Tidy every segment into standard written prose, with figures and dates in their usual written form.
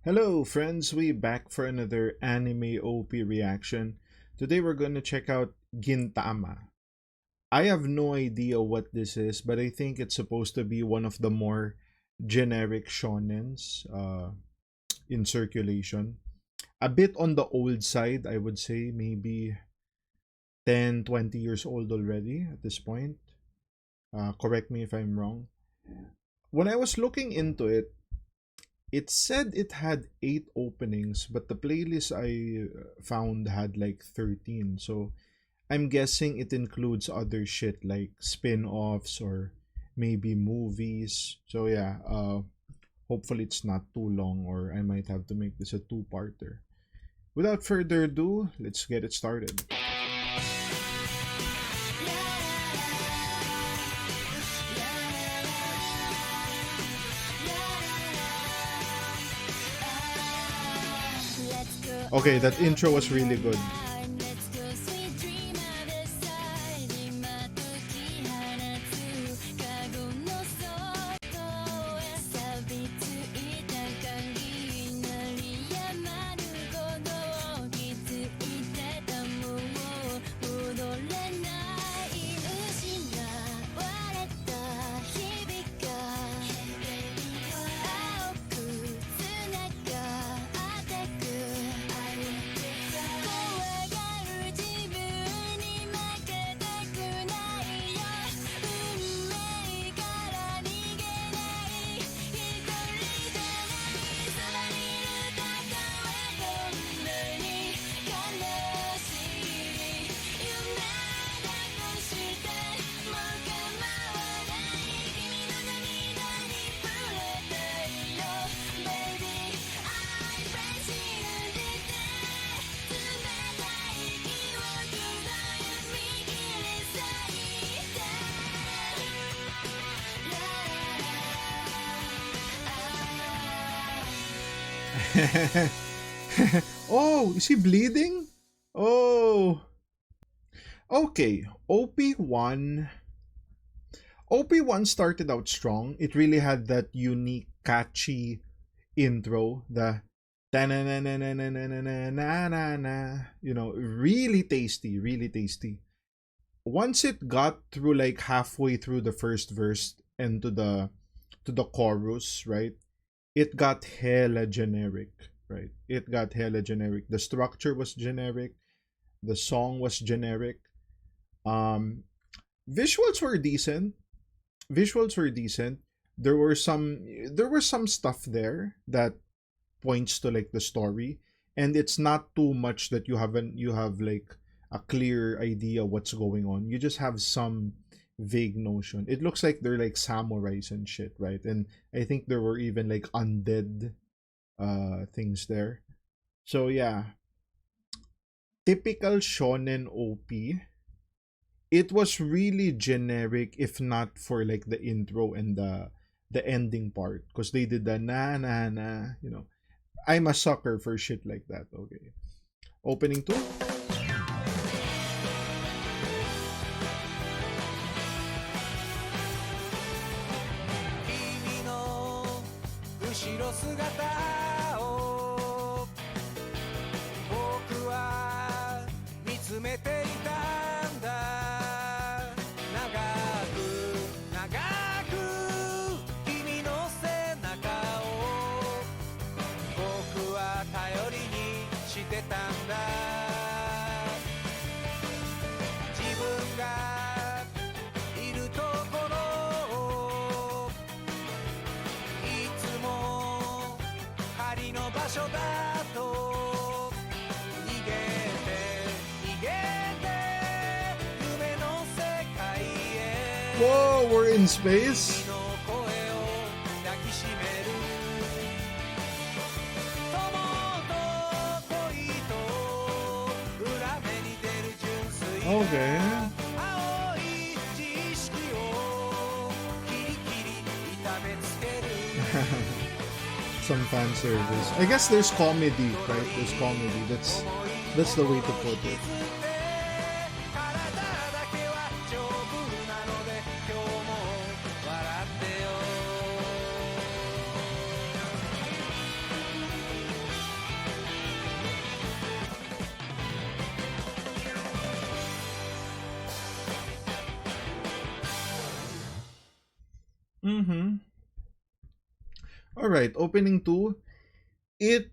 Hello friends, we back for another anime OP reaction. Today we're gonna check out Gintama. I have no idea what this is, but I think it's supposed to be one of the more generic shonens in circulation. A bit on the old side, I would say, maybe 10, 20 years old already at this point. Correct me if I'm wrong. When I was looking into it, it said it had 8 openings, but the playlist I found had like 13. So I'm guessing it includes other shit like spin-offs or maybe movies. So yeah, hopefully it's not too long or I might have to make this a two-parter. Without further ado, let's get it started. Okay, that intro was really good. Oh, is he bleeding? Oh. Okay, OP1. OP1 started out strong. It really had that unique, catchy intro. The na, really tasty, really tasty. Once it got through like halfway through the first verse and to the chorus, right? It got hella generic, right? It got hella generic. The structure was generic. The song was generic. Um, visuals were decent. Visuals were decent. There were some stuff there that points to like the story, and it's not too much that you have like a clear idea what's going on. You just have some vague notion. It looks like they're like samurais and shit, right? And I think there were even like undead things there. So yeah, typical shonen OP. It was really generic if not for like the intro and the ending part because they did the na na na. I'm a sucker for shit like that. Okay. Opening two. 君の後ろ姿を僕は見つめていたんだ長く長く君の背中を僕は頼りにしてたんだ自分がいるところをいつも針の場所だと逃げて逃げて夢の世界へ Whoa, we're in space. 君の声を抱きしめる友と恋と裏目に出る純粋な Okay. 青い自意識をキリキリ痛めつける Some fan service. I guess there's comedy, right? There's comedy. That's the way to put it. 体だけは丈夫なので今日も笑ってよ Mm-hmm. All right, opening two. It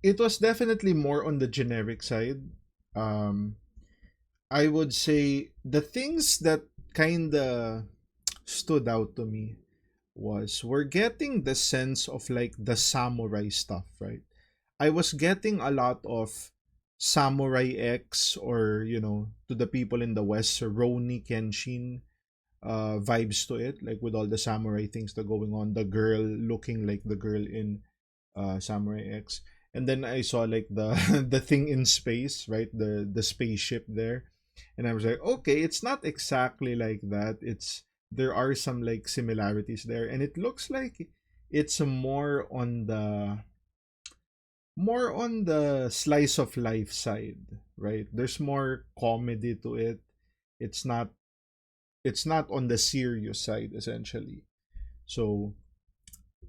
it was definitely more on the generic side. Um, I would say the things that kind of stood out to me was we're getting the sense of like the samurai stuff, right? I was getting a lot of Samurai X, or to the people in the West, Roni Kenshin vibes to it, like with all the samurai things that are going on, the girl looking like the girl in Samurai X. And then I saw like the the thing in space, right? The spaceship there. And I was like, okay, it's not exactly like that. It's There are some like similarities there, and it looks like it's more on the slice of life side, right? There's more comedy to it. It's not it's not on the serious side essentially. So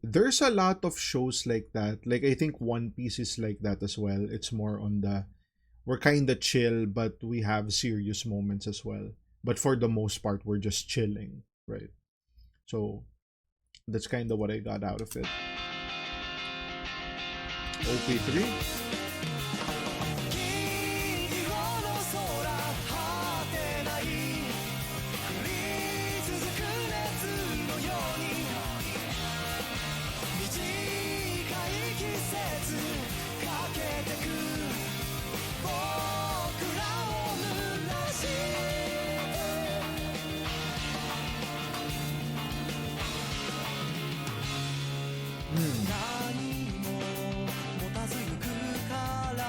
there's a lot of shows like that. Like I think One Piece is like that as well. It's more on the we're kind of chill, but we have serious moments as well. But for the most part, we're just chilling, right? So that's kind of what I got out of it. OP3. 金色の空果てない降り続く熱のように短い季節かけてく僕らを濡らして何も持たず行くから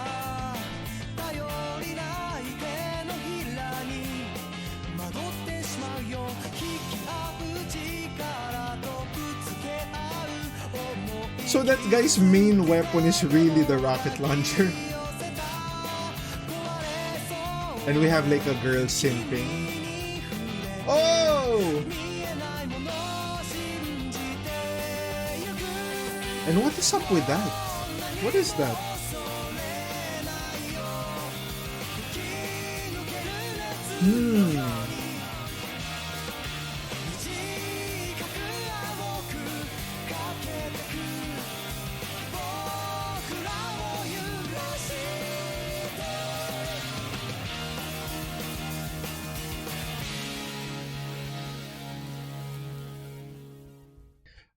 頼りない手のひらに惑ってしまうよ引き合う力とぶつけ合う想い So that guy's main weapon is really the rocket launcher. And we have like a girl simping. Oh! And what is up with that? What is that? Hmm.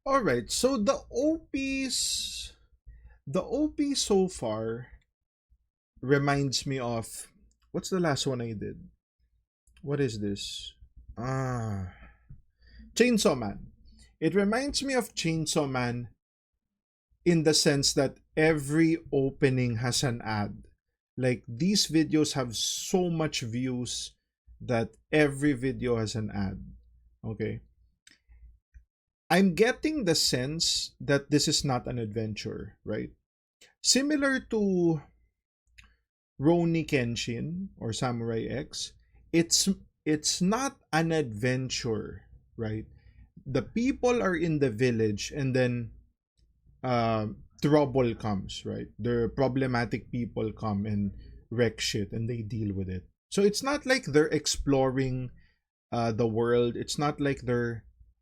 All right. So the OP so far reminds me of what's the last one I did? What is this? Ah, Chainsaw Man. It reminds me of Chainsaw Man in the sense that every opening has an ad. Like these videos have so much views that every video has an ad. Okay. I'm getting the sense that this is not an adventure, right? Similar to Roni Kenshin or Samurai X, it's it's not an adventure, right? The people are in the village, and then trouble comes, right? The problematic people come and wreck shit, and they deal with it. So it's not like they're exploring the world. It's not like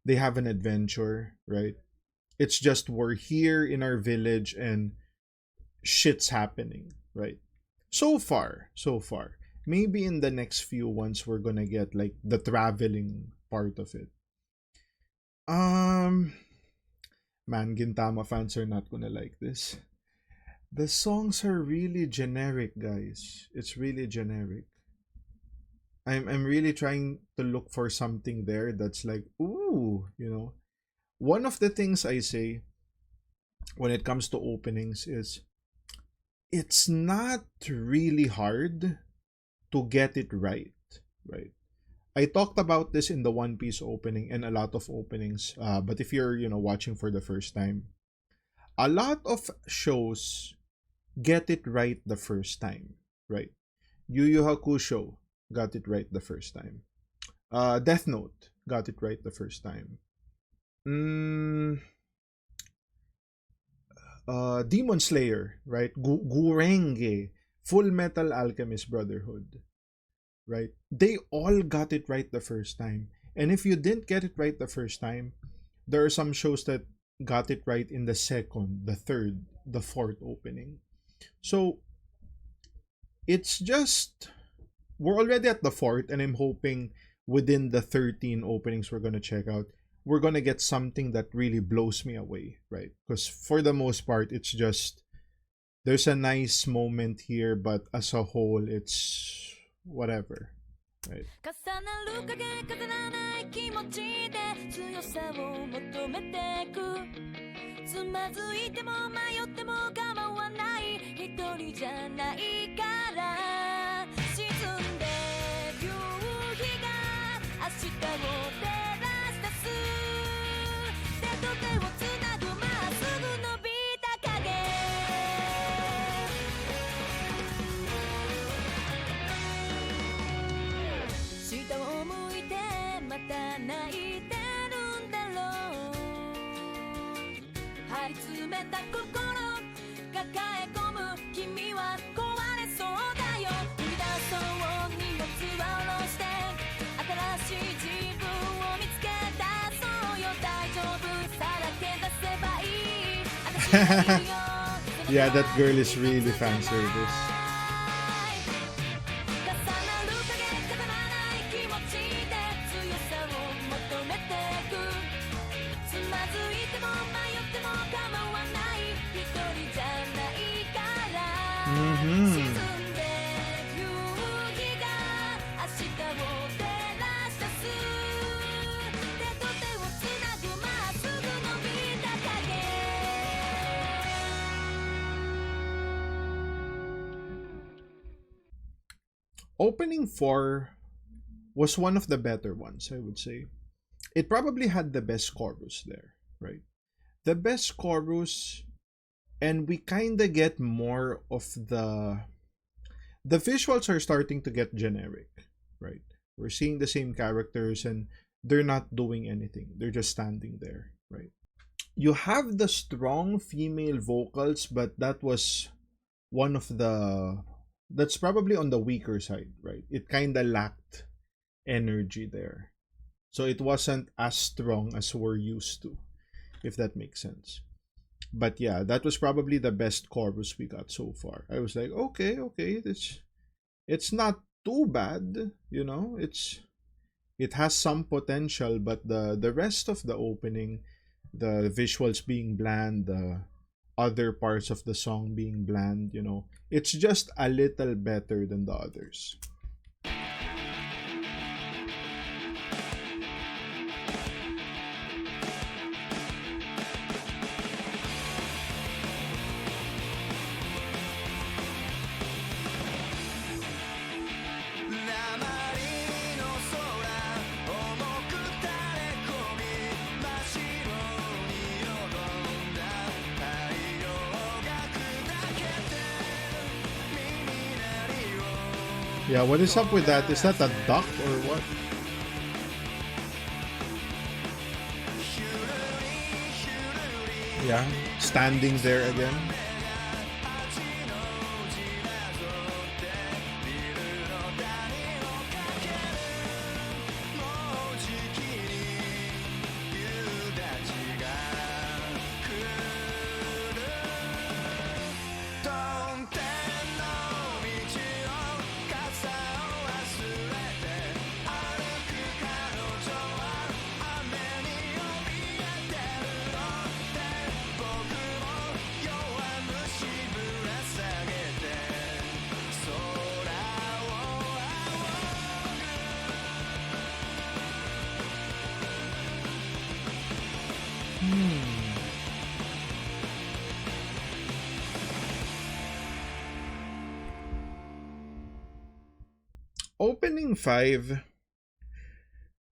they have an adventure, right? It's just we're here in our village and shit's happening, right? So far. Maybe in the next few ones we're gonna get like the traveling part of it. Um Man, Gintama fans are not gonna like this. The songs are really generic, guys. It's really generic. I'm really trying to look for something there that's like, ooh. One of the things I say when it comes to openings is it's not really hard to get it right, right? I talked about this in the One Piece opening and a lot of openings. But if you're, watching for the first time, a lot of shows get it right the first time, right? Yu Yu Hakusho got it right the first time. Death Note got it right the first time. Mm, Demon Slayer, right? Gurenge, Full Metal Alchemist Brotherhood, right? They all got it right the first time. And if you didn't get it right the first time, there are some shows that got it right in the second, the third, the fourth opening. So it's just we're already at the fourth, and I'm hoping within the 13 openings we're gonna check out, we're gonna get something that really blows me away, right? Because for the most part, it's just there's a nice moment here, but as a whole, it's whatever, right? 重なる影飾らない気持ちで強さを求めてくつまずいても迷っても構わない一人じゃないから沈んで夕日が明日を照らし出す手と手をつなぐまっすぐ伸びた影下を向いてまた泣いてるんだろう張り詰めた心抱え込む君は壊れそうだよ踏み出そう荷物は下ろして新しい自分を見つけ出そうよ大丈夫さらけ出せばいい私がいるよ Yeah, that girl is really fan service. 重なる影飾らない気持ちで強さを求めてくつまずいても迷っても構わない一人じゃないから沈んで夕日が明日を照らし出す手と手をつなぐまっすぐ伸びた影 Opening 4 was one of the better ones, I would say. It probably had the best chorus there, right? The best chorus, and we kind of get more of the visuals are starting to get generic, right? We're seeing the same characters and they're not doing anything. They're just standing there, right? You have the strong female vocals, but that was one of the that's probably on the weaker side, right? It kind of lacked energy there. So it wasn't as strong as we're used to, if that makes sense. But yeah, that was probably the best chorus we got so far. I was like, okay, it's not too bad, you know. It has some potential, but the rest of the opening, the visuals being bland, the other parts of the song being bland, you know, it's just a little better than the others. Yeah, what is up with that? Is that a duck or what? Yeah, standing there again. Opening 5,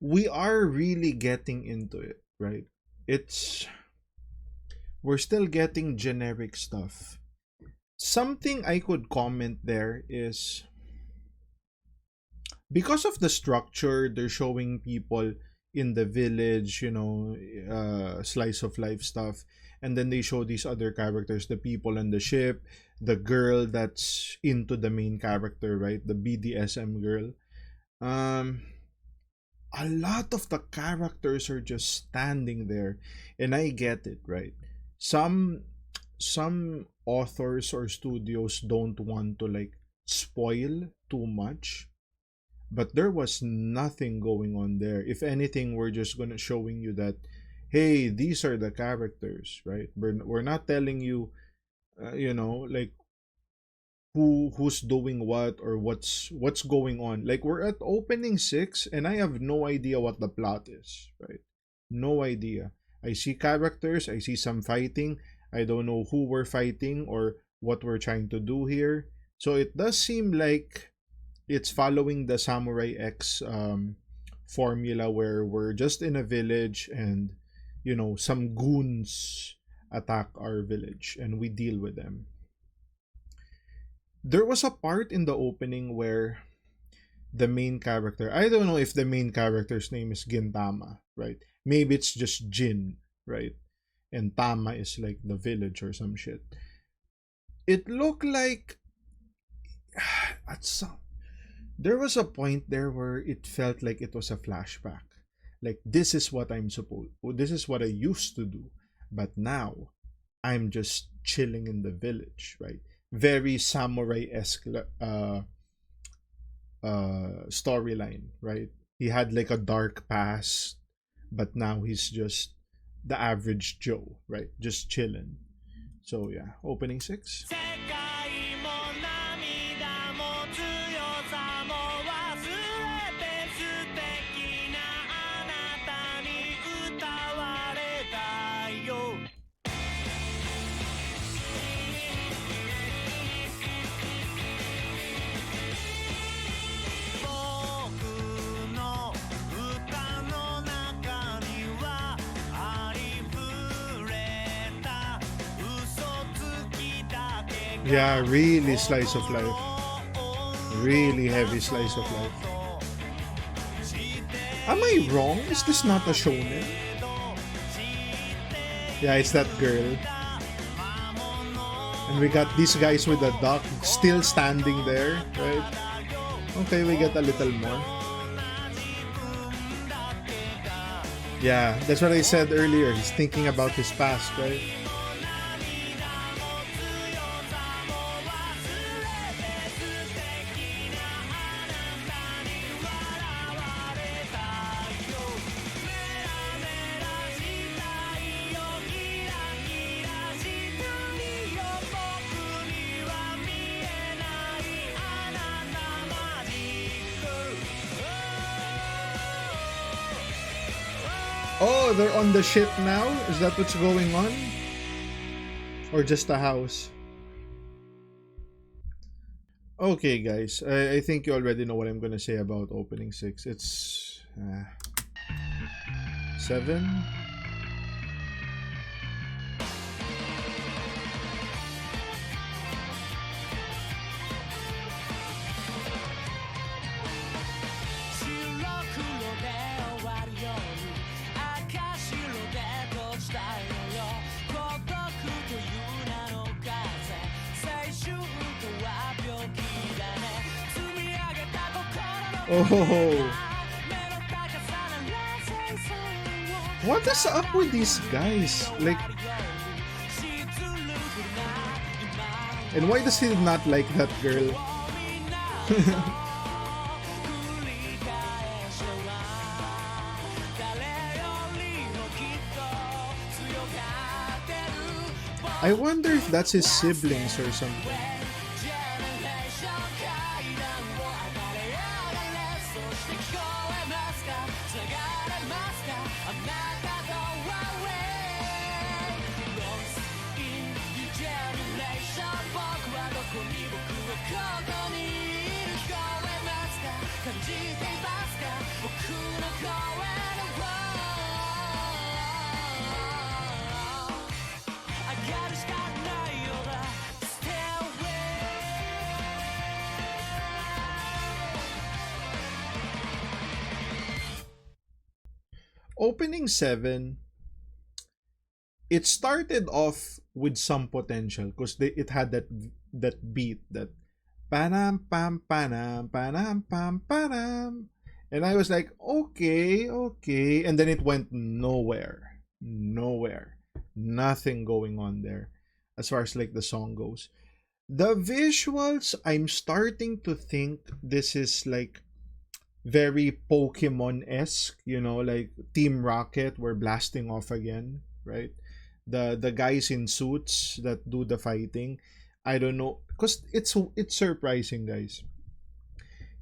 we are really getting into it, right? We're still getting generic stuff. Something I could comment there is because of the structure, they're showing people in the village, you know, slice of life stuff, and then they show these other characters, the people on the ship, the girl that's into the main character, right? The BDSM girl. Um a lot of the characters are just standing there, and I get it, right? some some authors or studios don't want to like spoil too much, but there was nothing going on there. If anything, we're just gonna showing you that, hey, these are the characters, right? We're not telling you, like who's doing what or what's going on. Like we're at opening 6 and I have no idea what the plot is, right? No idea. I see characters, I see some fighting. I don't know who we're fighting or what we're trying to do here. So it does seem like it's following the Samurai X formula where we're just in a village and some goons attack our village and we deal with them. There was a part in the opening where the main character, I don't know if the main character's name is Gintama, right? Maybe it's just Jin, right? And Tama is like the village or some shit. It looked like at some there was a point there where it felt like it was a flashback. Like this is what I used to do, but now I'm just chilling in the village, right? Very samurai-esque storyline, right? He had like a dark past, but now he's just the average Joe, right? Just chilling. So yeah, opening 6. 世界も涙も強さも忘れて素敵なあなたに歌われたよ僕の歌の中にはありふれた嘘つきだけ Yeah, really slice of life. Really heavy slice of life. Am I wrong? Is this not a shonen? Yeah, it's that girl. And we got these guys with the duck still standing there, right? Okay, we get a little more. Yeah, that's what I said earlier. He's thinking about his past, right? Oh, they're on the ship now? Is that what's going on? Or just a house? Okay, guys. I think you already know what I'm gonna say about opening 6. It's 7. Oh, what is up with these guys? Like, and why does he not like that girl? I wonder if that's his siblings or something. Opening 7, it started off with some potential because it had that beat, that panam pam panam panam pam panam, And I was like, okay, okay. And then it went nowhere. Nowhere. Nothing going on there as far as like the song goes. The visuals, I'm starting to think this is like very Pokemon-esque, like Team Rocket were blasting off again, right? The guys in suits that do the fighting. I don't know, because it's surprising, guys.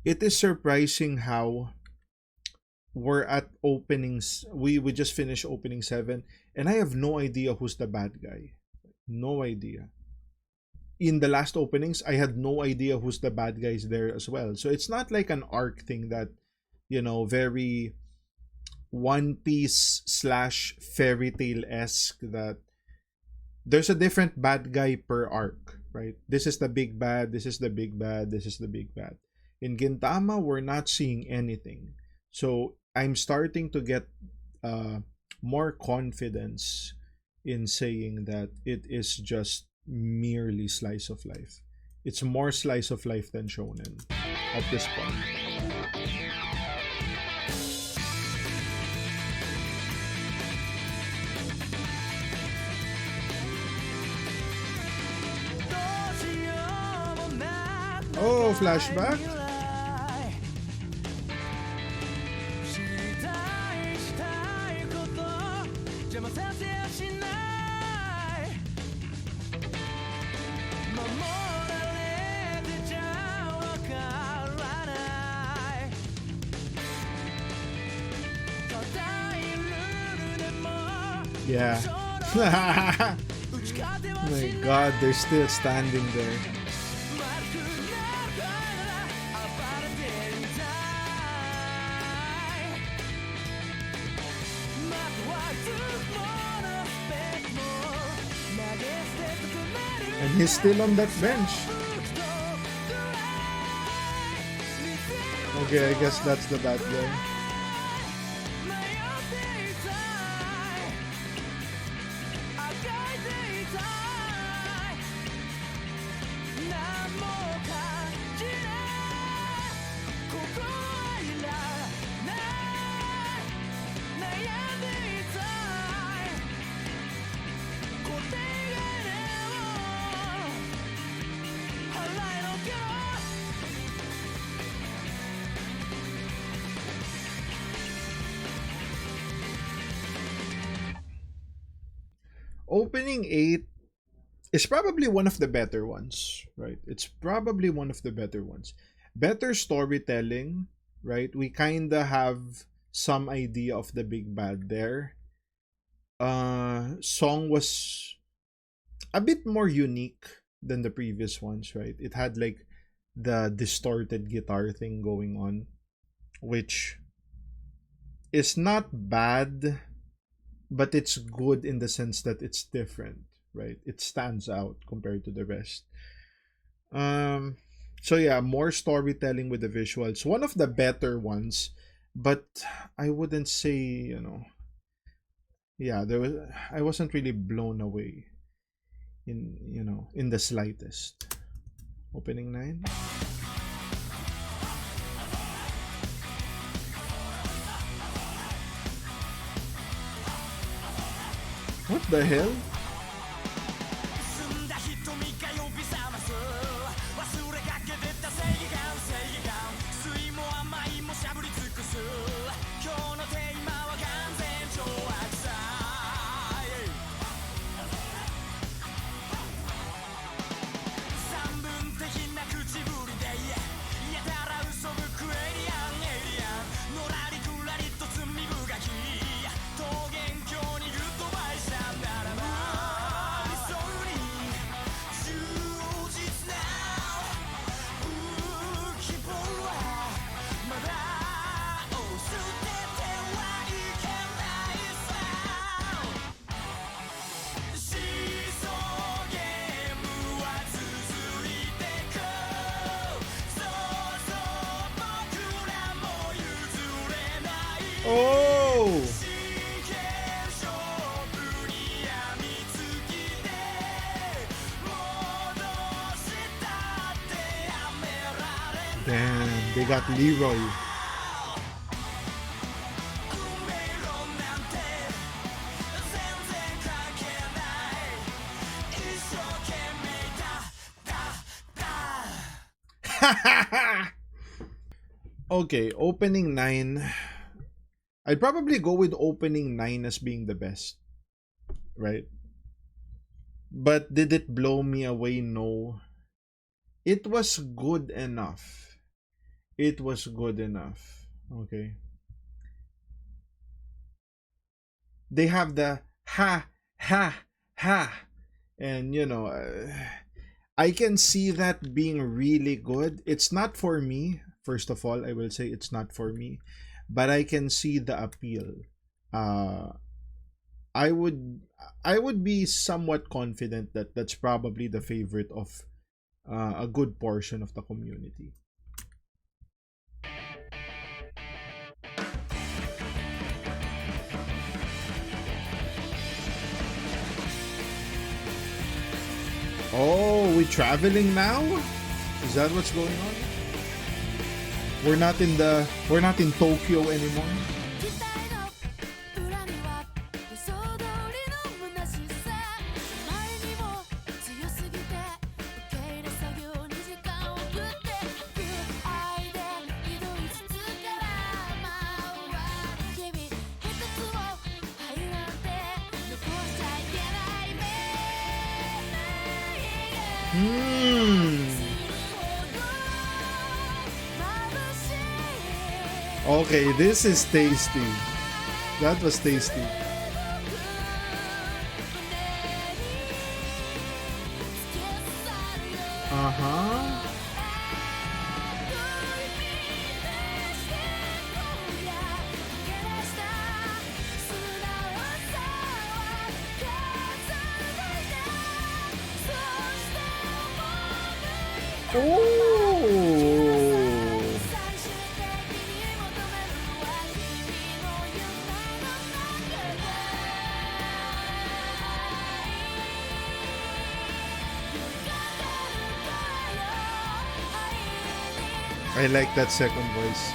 It is surprising how we're at openings. We just finished opening 7, and I have no idea who's the bad guy. No idea. In the last openings, I had no idea who's the bad guys there as well. So it's not like an arc thing that, very One Piece slash fairy tale esque, that there's a different bad guy per arc, right? This is the big bad, this is the big bad, this is the big bad. In Gintama, we're not seeing anything. So I'm starting to get uh, more confidence in saying that it is just merely slice of life. It's more slice of life than shonen at this point. Oh, flashback. Yeah. Oh my god, they're still standing there. And he's still on that bench. Okay, I guess that's the bad guy. Opening 8 is probably one of the better ones, right? It's probably one of the better ones. Better storytelling, right? We kind of have some idea of the big bad there. Song was a bit more unique than the previous ones, right? It had like the distorted guitar thing going on, which is not bad, but it's good in the sense that it's different, right? It stands out compared to the rest. Um, so yeah, more storytelling with the visuals. One of the better ones, but I wouldn't say, yeah, I wasn't really blown away in the slightest. Opening 9. What the hell? Oh! Damn, they got Leroy. Okay, opening 9. I'd probably go with opening 9 as being the best, right? But did it blow me away? No. It was good enough. It was good enough. Okay. They have the ha, ha, ha. And, I can see that being really good. It's not for me. First of all, I will say it's not for me. But I can see the appeal. Uh, I would I would be somewhat confident that that's probably the favorite of a good portion of the community. Oh, we traveling now? Is that what's going on? We're not in Tokyo anymore. 期待の裏には予想通りの虚しさ前にも強すぎて受け入れ作業に時間を送って不愛でひどいつつから回る日々一つも入らんて残しちゃいけない目が Hmm. Okay, this is tasty. That was tasty. Uh-huh. Oh. I like that second voice.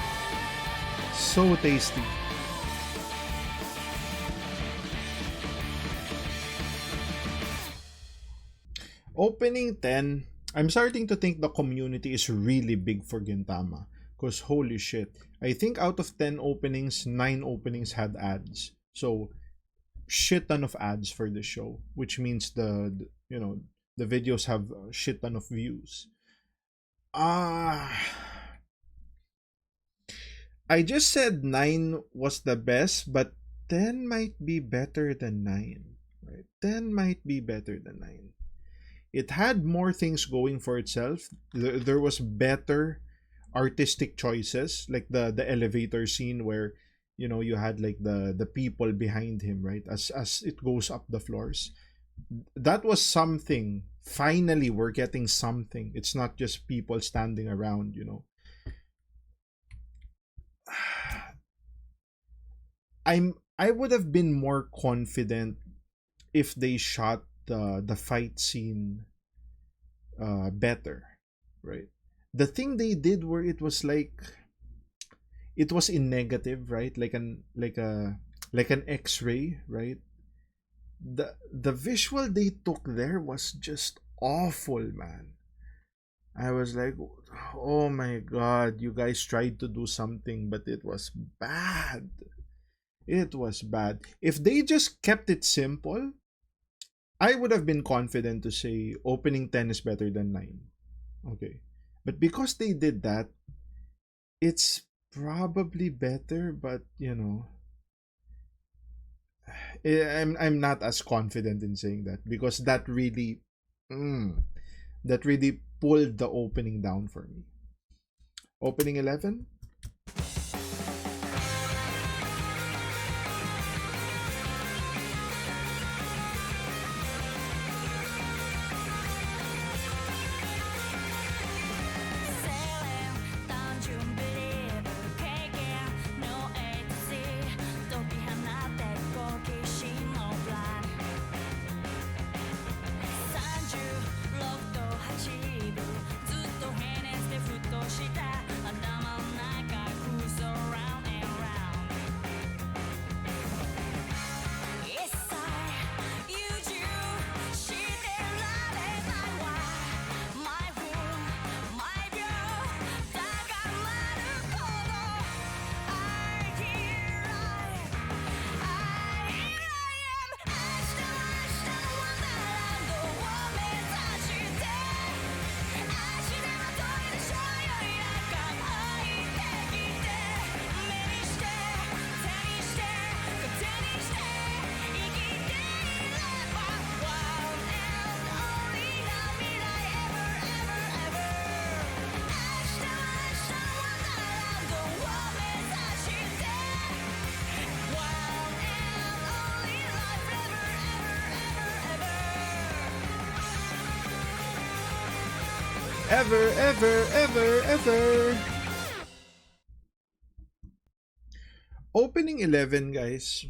So tasty. Opening 10, I'm starting to think the community is really big for Gintama. Because holy shit, I think out of 10 openings, 9 openings had ads. So, shit ton of ads for the show. Which means the videos have a shit ton of views. Ah... I just said 9 was the best, but 10 might be better than 9. Right? 10 might be better than 9. It had more things going for itself. There was better artistic choices, like the elevator scene where you had like the people behind him, right? As it goes up the floors. That was something. Finally, we're getting something. It's not just people standing around. I would have been more confident if they shot the fight scene better, right? The thing they did where it was in negative, right? Like an X-ray, right? The visual they took there was just awful, man. I was like, oh my god, you guys tried to do something, but it was bad. It was bad. If they just kept it simple, I would have been confident to say opening 10 is better than 9. Okay. But because they did that, it's probably better, but I'm not as confident in saying that because that really pulled the opening down for me. Opening 11? Ever, ever, ever, ever. Opening 11, guys.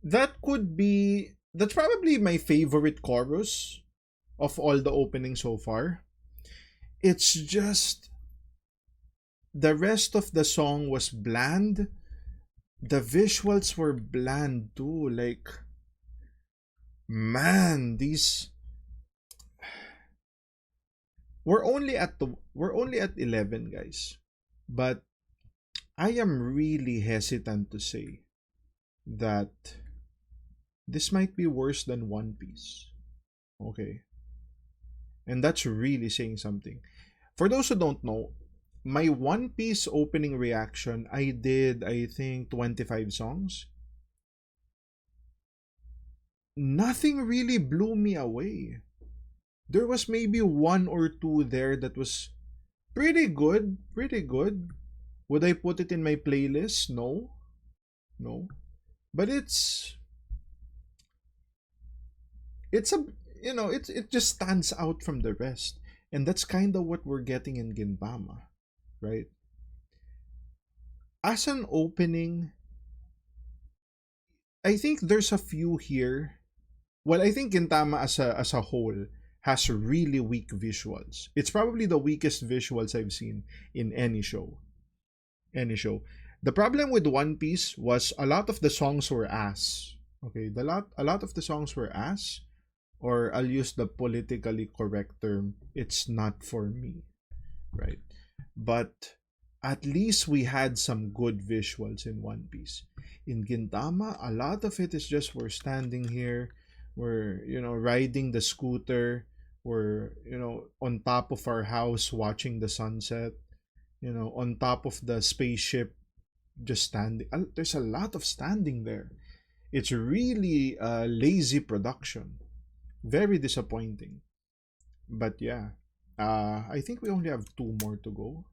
That's probably my favorite chorus of all the openings so far. It's just the rest of the song was bland. The visuals were bland too. Like, man, these we're only at 11, guys. But I am really hesitant to say that this might be worse than One Piece. Okay. And that's really saying something. For those who don't know, my One Piece opening reaction, I did, I think, 25 songs. Nothing really blew me away. There was maybe one or two there that was pretty good, pretty good. Would I put it in my playlist? No. No. But it's a it just stands out from the rest. And that's kind of what we're getting in Gintama, right? As an opening, I think there's a few here. Well, I think Gintama as a whole has really weak visuals. It's probably the weakest visuals I've seen in any show. Any show. The problem with One Piece was a lot of the songs were ass. Okay, a lot of the songs were ass, or I'll use the politically correct term. It's not for me, right? But at least we had some good visuals in One Piece. In Gintama, a lot of it is just we're standing here, we're riding the scooter, we're on top of our house watching the sunset, on top of the spaceship, just standing. There's a lot of standing there. It's really a lazy production. Very disappointing. But yeah, I think we only have two more to go.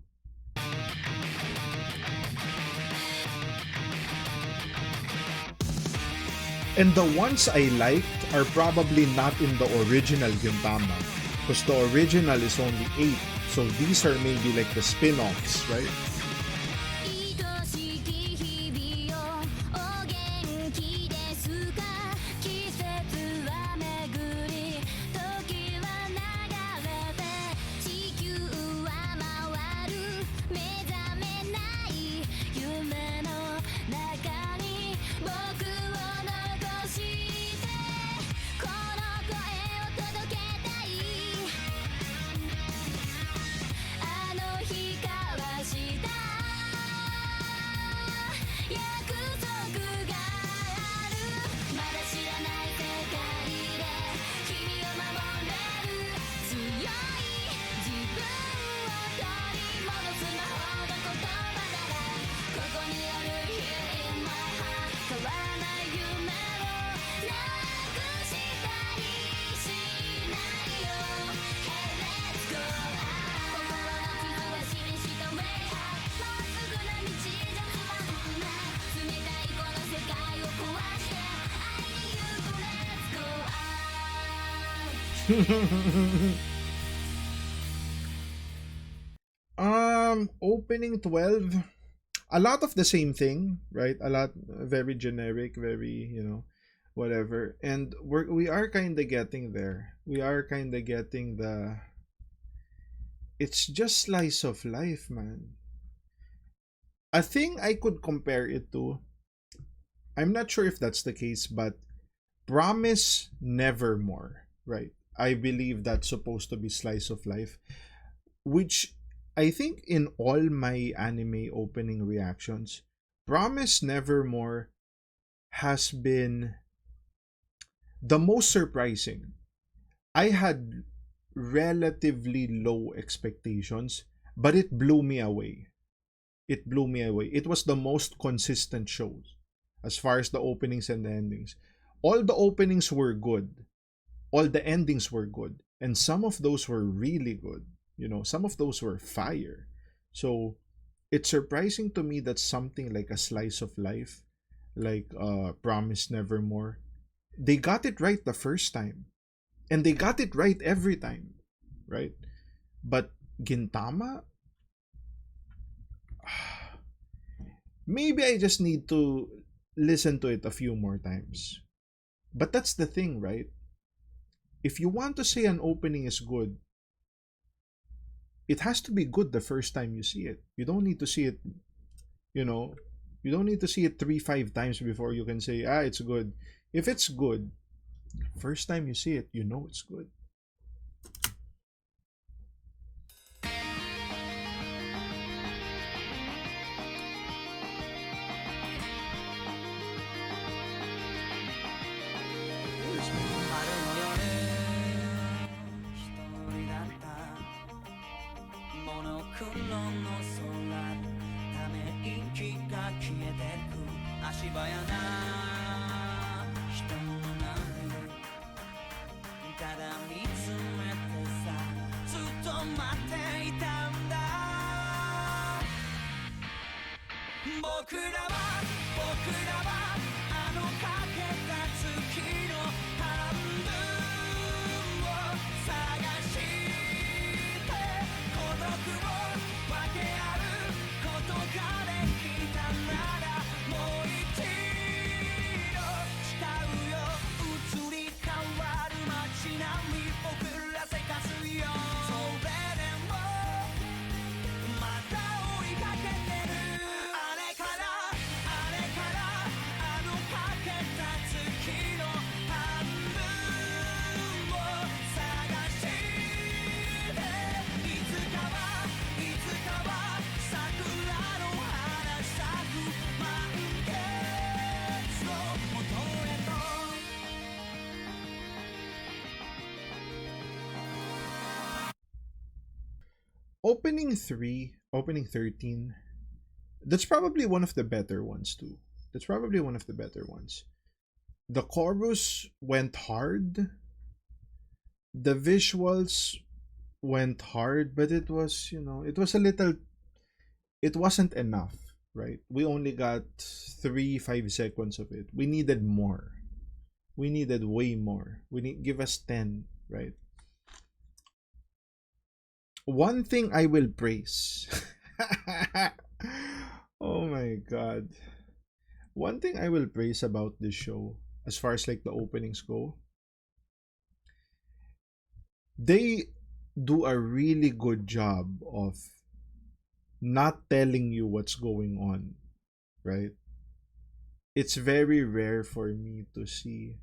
And the ones I liked are probably not in the original Gintama, because the original is only 8. So these are maybe like the spin-offs, right? 愛しき日々をお元気ですか季節は巡り時は流れて地球は回る目覚めない夢の中に僕を残してこの声を届けたいあの日交わした約束があるまだ知らない世界で君を守れる強い自分を取り戻す魔法の言葉ならここにある Here in my heart 変わらない夢をなくしたりしないよ Hey let's go 心の傷は印と Way up まっすぐな道じゃつまんない冷たいこの世界を壊して会いに行く Let's go Opening 12, a lot of the same thing, right? A lot very generic, very, whatever. And we are kind of getting there. We are kind of getting the it's just slice of life, man. A thing I could compare it to, I'm not sure if that's the case, but Promise Nevermore, right? I believe that's supposed to be slice of life, which I think in all my anime opening reactions, Promise Nevermore has been the most surprising. I had relatively low expectations, but it blew me away. It blew me away. It was the most consistent show as far as the openings and the endings. All the openings were good. All the endings were good. And some of those were really good. Some of those were fire. So it's surprising to me that something like a slice of life, like Promise Nevermore, they got it right the first time. And they got it right every time. Right? But Gintama, maybe I just need to listen to it a few more times. But that's the thing, right? If you want to say an opening is good, it has to be good the first time you see it. You don't need to see it, you know, you don't need to see it 3, 5 times before you can say, ah, it's good. If it's good, first time you see it, you know it's good. Where's my- 春の夜一人だったモノクロの空ため息が消えてく足早な人の波ただ見つめてさずっと待っていたんだ僕らはあのかけた月の半分を探して孤独を分け合うことができたならもう一度誓うよ移り変わる街並み僕らせかすよそれでもまた追いかけてるあれからあのかけた月の半分を探していつかは桜の花咲く満月の元へと Opening 3, opening 13, that's probably one of the better ones too. That's probably one of the better ones. The chorus went hard. The visuals went hard, but it was, it was a little, it wasn't enough, right? We only got 3, 5 seconds of it. We needed more. We needed way more. Give us 10, right? One thing I will praise. Oh my god. One thing I will praise about this show, as far as like the openings go, they do a really good job of not telling you what's going on, right? It's very rare for me to see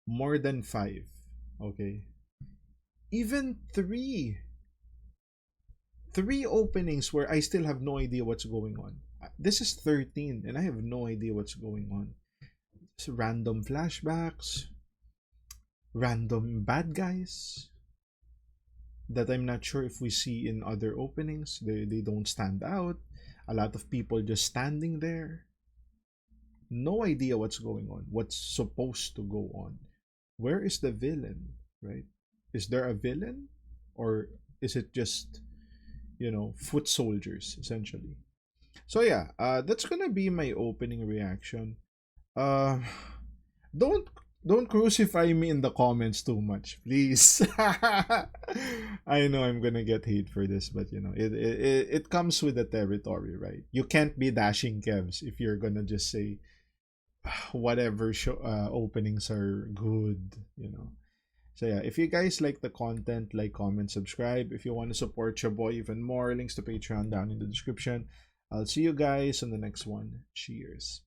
more than 5, okay? Even 3 openings where I still have no idea what's going on. This is 13 and I have no idea what's going on. It's random flashbacks, random bad guys that I'm not sure if we see in other openings. They don't stand out. A lot of people just standing there. No idea what's going on, what's supposed to go on. Where is the villain, right? Is there a villain? Or is it just, foot soldiers, essentially? So yeah, that's gonna be my opening reaction. Uh, don't don't crucify me in the comments too much, please. I know I'm gonna get hate for this, but it comes with the territory, right? You can't be dashing Kevs if you're gonna just say whatever openings are good. So yeah, if you guys like the content, like, comment, subscribe. If you want to support your boy even more, links to Patreon down in the description. I'll see you guys on the next one. Cheers.